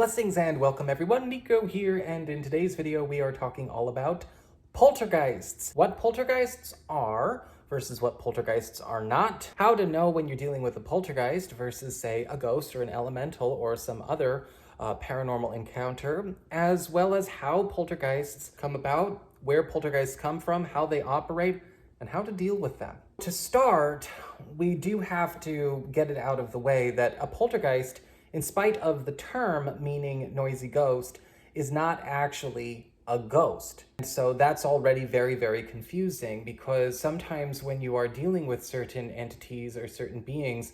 Blessings and welcome everyone, Nico here, and in today's video we are talking all about poltergeists. What poltergeists are versus what poltergeists are not, how to know when you're dealing with a poltergeist versus, say, a ghost or an elemental or some other paranormal encounter, as well as how poltergeists come about, where poltergeists come from, how they operate, and how to deal with them. To start, we do have to get it out of the way that a poltergeist, in spite of the term meaning noisy ghost, is not actually a ghost. And so that's already very, very confusing, because sometimes when you are dealing with certain entities or certain beings,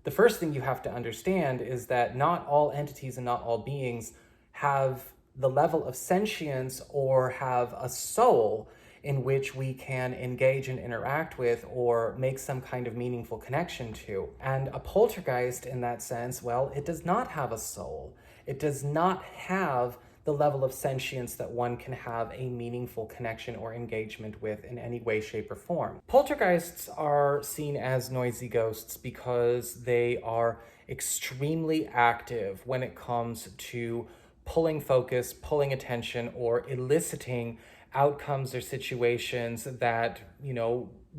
the first thing you have to understand is that not all entities and not all beings have the level of sentience or have a soul in which we can engage and interact with or make some kind of meaningful connection to. And a poltergeist, in that sense, well, it does not have a soul. It does not have the level of sentience that one can have a meaningful connection or engagement with in any way, shape, or form. Poltergeists are seen as noisy ghosts because they are extremely active when it comes to pulling focus, pulling attention, or eliciting outcomes or situations that,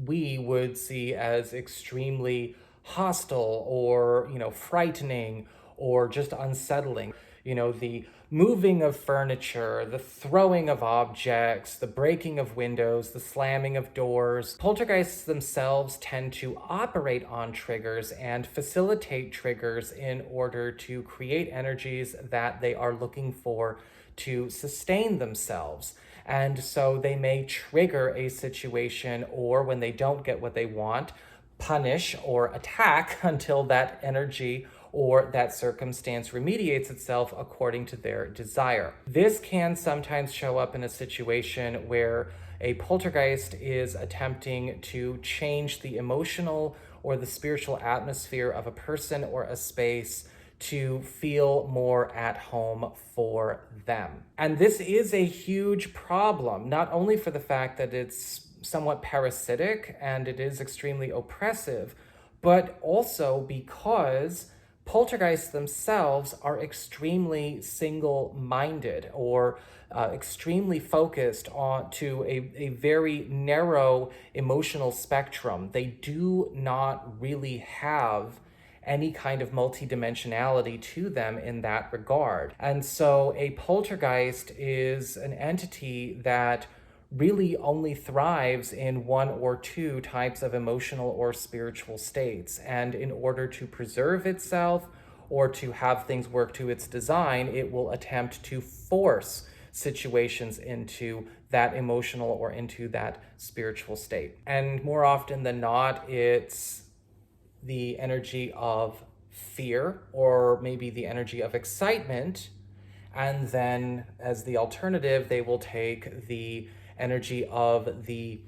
we would see as extremely hostile or, frightening or just unsettling. The moving of furniture, the throwing of objects, the breaking of windows, the slamming of doors. Poltergeists themselves tend to operate on triggers and facilitate triggers in order to create energies that they are looking for to sustain themselves. And so they may trigger a situation, or when they don't get what they want, punish or attack until that energy or that circumstance remediates itself according to their desire. This can sometimes show up in a situation where a poltergeist is attempting to change the emotional or the spiritual atmosphere of a person or a space to feel more at home for them. And this is a huge problem, not only for the fact that it's somewhat parasitic and it is extremely oppressive, but also because poltergeists themselves are extremely single-minded or extremely focused on to a very narrow emotional spectrum. They do not really have any kind of multidimensionality to them in that regard. And so a poltergeist is an entity that really only thrives in one or two types of emotional or spiritual states. And in order to preserve itself or to have things work to its design, it will attempt to force situations into that emotional or into that spiritual state. And more often than not, it's the energy of fear or maybe the energy of excitement. And then as the alternative, they will take the energy of the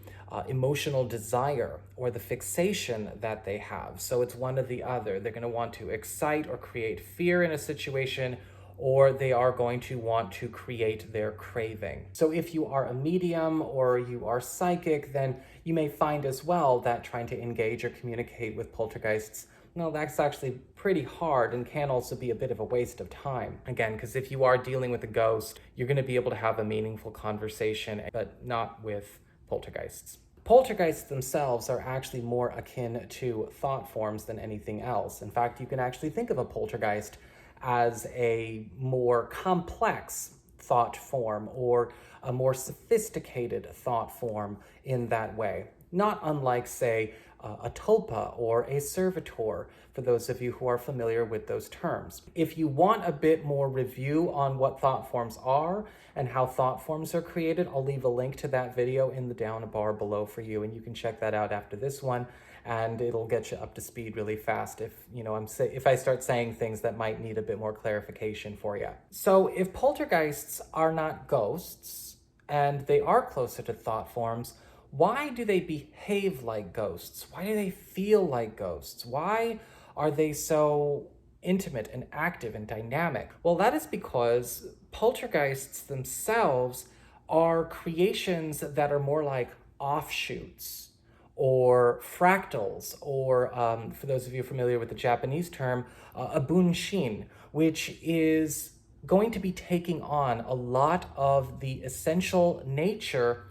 emotional desire or the fixation that they have. So it's one or the other. They're going to want to excite or create fear in a situation, or they are going to want to create their craving. So if you are a medium or you are psychic, then you may find as well that trying to engage or communicate with poltergeists, that's actually pretty hard and can also be a bit of a waste of time. Again, because if you are dealing with a ghost, you're going to be able to have a meaningful conversation, but not with poltergeists. Poltergeists themselves are actually more akin to thought forms than anything else. In fact, you can actually think of a poltergeist as a more complex thought form or a more sophisticated thought form in that way. Not unlike, say, a tulpa or a servitor, for those of you who are familiar with those terms. If you want a bit more review on what thought forms are and how thought forms are created, I'll leave a link to that video in the down bar below for you, and you can check that out after this one, and it'll get you up to speed really fast if I start saying things that might need a bit more clarification for you. So if poltergeists are not ghosts and they are closer to thought forms, why do they behave like ghosts? Why do they feel like ghosts? Why are they so intimate and active and dynamic? Well, that is because poltergeists themselves are creations that are more like offshoots or fractals, or for those of you familiar with the Japanese term, a bunshin, which is going to be taking on a lot of the essential nature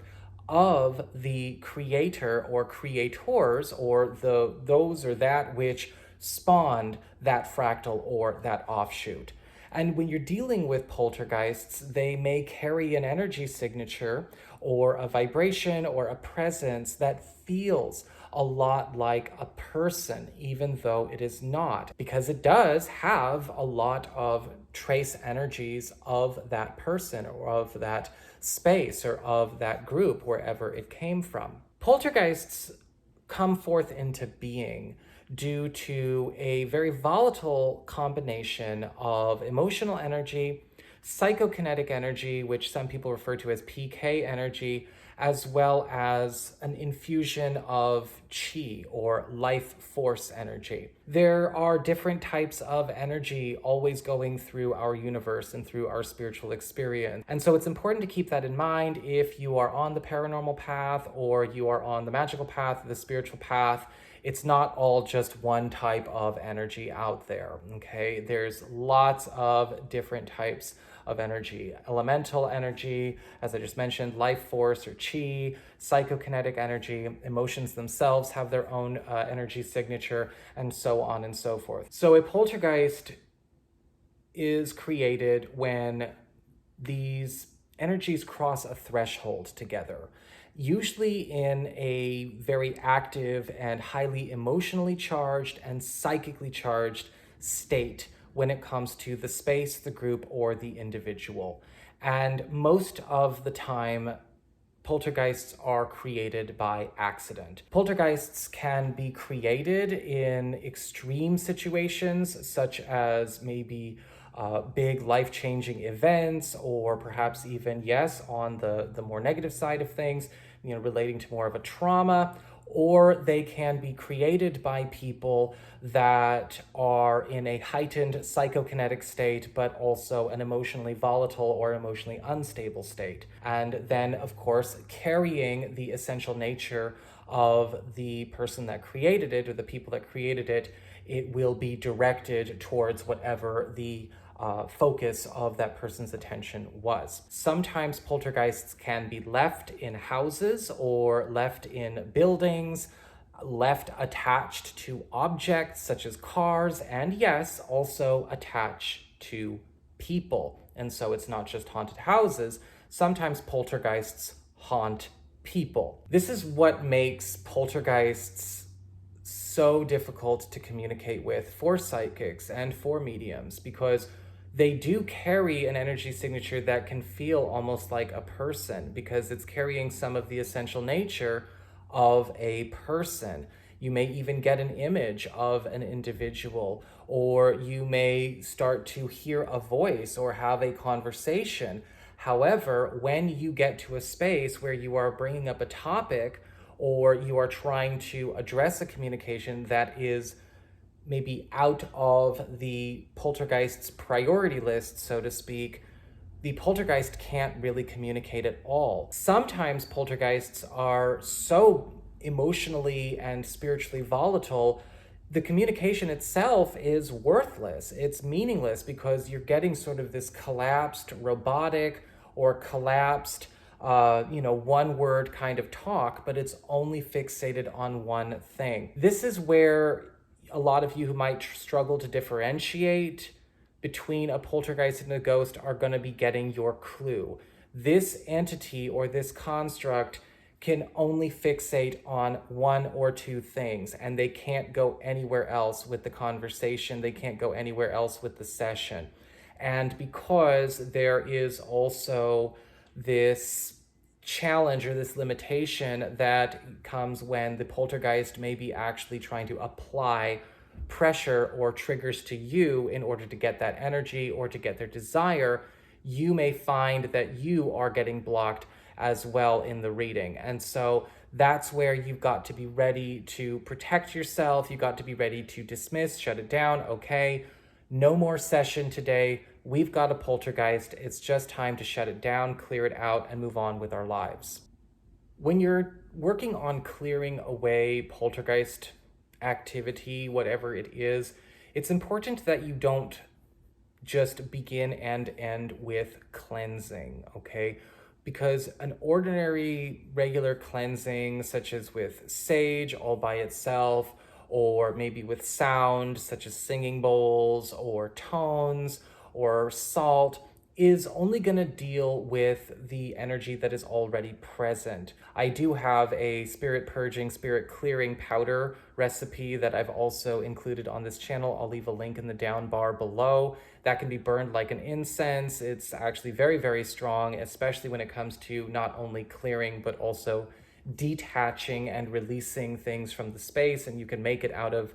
of the creator or creators, or those or that which spawned that fractal or that offshoot. And when you're dealing with poltergeists, they may carry an energy signature or a vibration or a presence that feels a lot like a person, even though it is not, because it does have a lot of trace energies of that person or of that space or of that group, wherever it came from. Poltergeists come forth into being due to a very volatile combination of emotional energy, psychokinetic energy, which some people refer to as PK energy, as well as an infusion of chi or life force energy. There are different types of energy always going through our universe and through our spiritual experience. And so it's important to keep that in mind if you are on the paranormal path or you are on the magical path, the spiritual path. It's not all just one type of energy out there, okay? There's lots of different types of energy. Elemental energy, as I just mentioned, life force or chi, psychokinetic energy, emotions themselves have their own energy signature, and so on and so forth. So a poltergeist is created when these energies cross a threshold together, usually in a very active and highly emotionally charged and psychically charged state when it comes to the space, the group, or the individual. And most of the time, poltergeists are created by accident. Poltergeists can be created in extreme situations, such as maybe big life-changing events, or perhaps even, yes, on the more negative side of things, relating to more of a trauma, or they can be created by people that are in a heightened psychokinetic state, but also an emotionally volatile or emotionally unstable state. And then, of course, carrying the essential nature of the person that created it or the people that created it, it will be directed towards whatever the focus of that person's attention was. Sometimes poltergeists can be left in houses or left in buildings, left attached to objects such as cars, and yes, also attached to people. And so it's not just haunted houses. Sometimes poltergeists haunt people. This is what makes poltergeists so difficult to communicate with for psychics and for mediums, because they do carry an energy signature that can feel almost like a person, because it's carrying some of the essential nature of a person. You may even get an image of an individual, or you may start to hear a voice or have a conversation. However, when you get to a space where you are bringing up a topic or you are trying to address a communication that is maybe out of the poltergeist's priority list, so to speak, the poltergeist can't really communicate at all. Sometimes poltergeists are so emotionally and spiritually volatile, the communication itself is worthless. It's meaningless, because you're getting sort of this collapsed robotic or collapsed one word kind of talk, but it's only fixated on one thing. This is where a lot of you who might struggle to differentiate between a poltergeist and a ghost are going to be getting your clue. This entity or this construct can only fixate on one or two things, and they can't go anywhere else with the conversation. They can't go anywhere else with the session. And because there is also this challenge or this limitation that comes when the poltergeist may be actually trying to apply pressure or triggers to you in order to get that energy or to get their desire, you may find that you are getting blocked as well in the reading. And so that's where you've got to be ready to protect yourself. You've got to be ready to dismiss, shut it down. Okay, no more session today. We've got a poltergeist. It's just time to shut it down, clear it out, and move on with our lives. When you're working on clearing away poltergeist activity, whatever it is, it's important that you don't just begin and end with cleansing, okay? Because an ordinary regular cleansing, such as with sage all by itself, or maybe with sound, such as singing bowls or tones or salt, is only going to deal with the energy that is already present. I do have a spirit purging, spirit clearing powder recipe that I've also included on this channel. I'll leave a link in the down bar below. That can be burned like an incense. It's actually very, very strong, especially when it comes to not only clearing, but also detaching and releasing things from the space. And you can make it out of,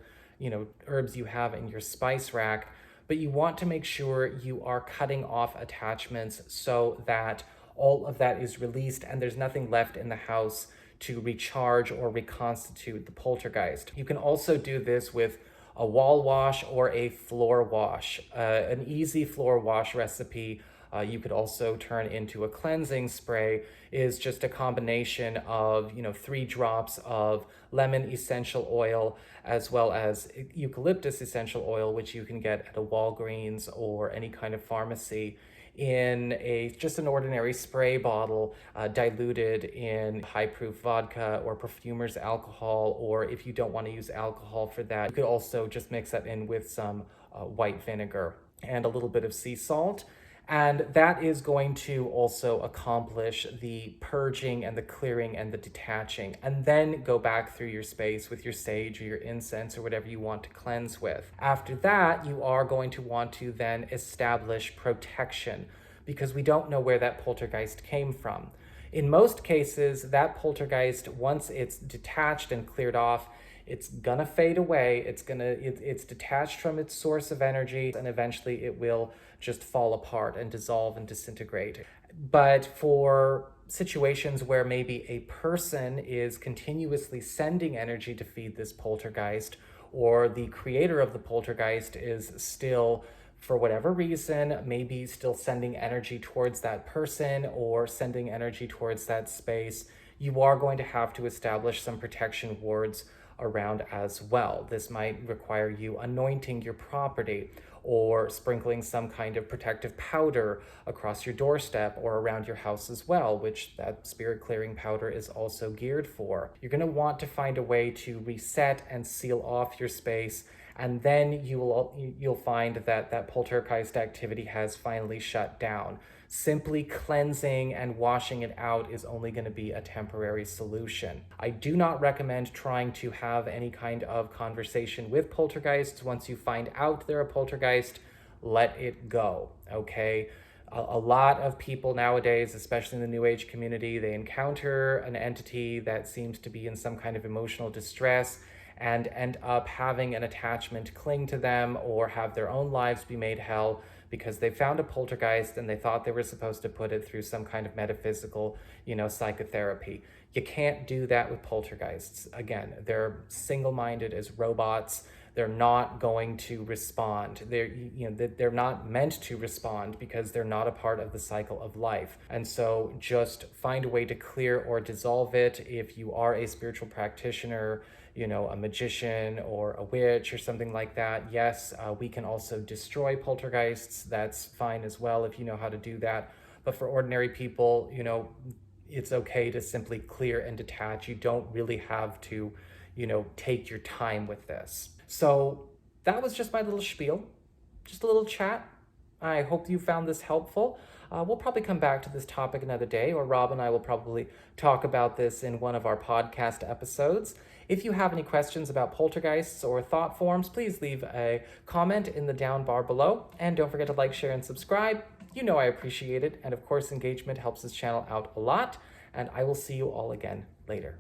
herbs you have in your spice rack. But you want to make sure you are cutting off attachments so that all of that is released and there's nothing left in the house to recharge or reconstitute the poltergeist. You can also do this with a wall wash or a floor wash. An easy floor wash recipe you could also turn into a cleansing spray is just a combination of 3 drops of lemon essential oil as well as eucalyptus essential oil, which you can get at a Walgreens or any kind of pharmacy, in just an ordinary spray bottle, diluted in high-proof vodka or perfumer's alcohol, or if you don't want to use alcohol for that, you could also just mix that in with some white vinegar and a little bit of sea salt. And that is going to also accomplish the purging and the clearing and the detaching, and then go back through your space with your sage or your incense or whatever you want to cleanse with. After that, you are going to want to then establish protection, because we don't know where that poltergeist came from. In most cases, that poltergeist, once it's detached and cleared off, it's gonna fade away. It's detached from its source of energy, and eventually it will just fall apart and dissolve and disintegrate. But for situations where maybe a person is continuously sending energy to feed this poltergeist, or the creator of the poltergeist is still, for whatever reason, maybe still sending energy towards that person or sending energy towards that space, you are going to have to establish some protection wards around as well. This might require you anointing your property or sprinkling some kind of protective powder across your doorstep or around your house as well, which that spirit clearing powder is also geared for. You're going to want to find a way to reset and seal off your space, and then you'll find that that poltergeist activity has finally shut down. Simply cleansing and washing it out is only going to be a temporary solution. I do not recommend trying to have any kind of conversation with poltergeists. Once you find out they're a poltergeist, let it go, okay? A lot of people nowadays, especially in the New Age community, they encounter an entity that seems to be in some kind of emotional distress and end up having an attachment cling to them or have their own lives be made hell because they found a poltergeist and they thought they were supposed to put it through some kind of metaphysical, psychotherapy. You can't do that with poltergeists. Again, they're single-minded as robots. They're not going to respond. They're not meant to respond because they're not a part of the cycle of life. And so just find a way to clear or dissolve it. If you are a spiritual practitioner, a magician or a witch or something like that, yes, we can also destroy poltergeists. That's fine as well if you know how to do that. But for ordinary people, it's okay to simply clear and detach. You don't really have to, take your time with this. So that was just my little spiel, just a little chat. I hope you found this helpful. We'll probably come back to this topic another day, or Rob and I will probably talk about this in one of our podcast episodes. If you have any questions about poltergeists or thought forms, please leave a comment in the down bar below. And don't forget to like, share, and subscribe. I appreciate it. And of course, engagement helps this channel out a lot. And I will see you all again later.